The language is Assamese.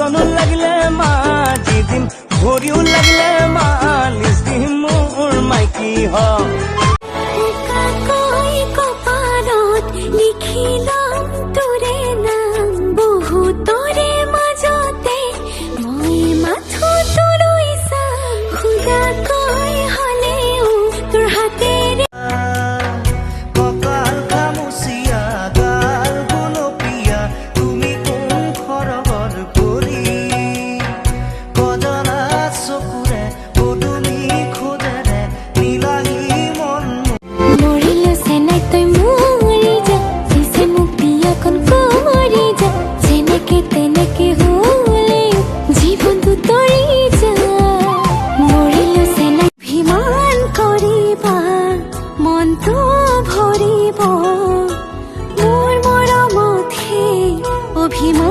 বাচনো লাগিলে মাজি দিম ভৰিও লাগিলে মালিচ দিম মোৰ মাইকী হ লিখিলাম তোৰে নাম বহুতৰে মাজতে মই মাথো তোলৈ চাম খুদাকৈ হলেও তোৰ হাতেৰে কপাল খামুচিয়া গাল গুলপীয়া তুমি কোন খৰগৰ কৰি কজনা চকুৰে পদুমি খোজেৰে নীলাহী মন মৰিল চেনাই তই মৰি যা পিছে মোক বিয়াখন কৰি যা যেনেকে তেনেকে হলে জীৱনটো তৰি যা মৰিল চেনাই অভিমান কৰিবা মনটো ভৰিব মোৰ মৰমত সেই অভিমান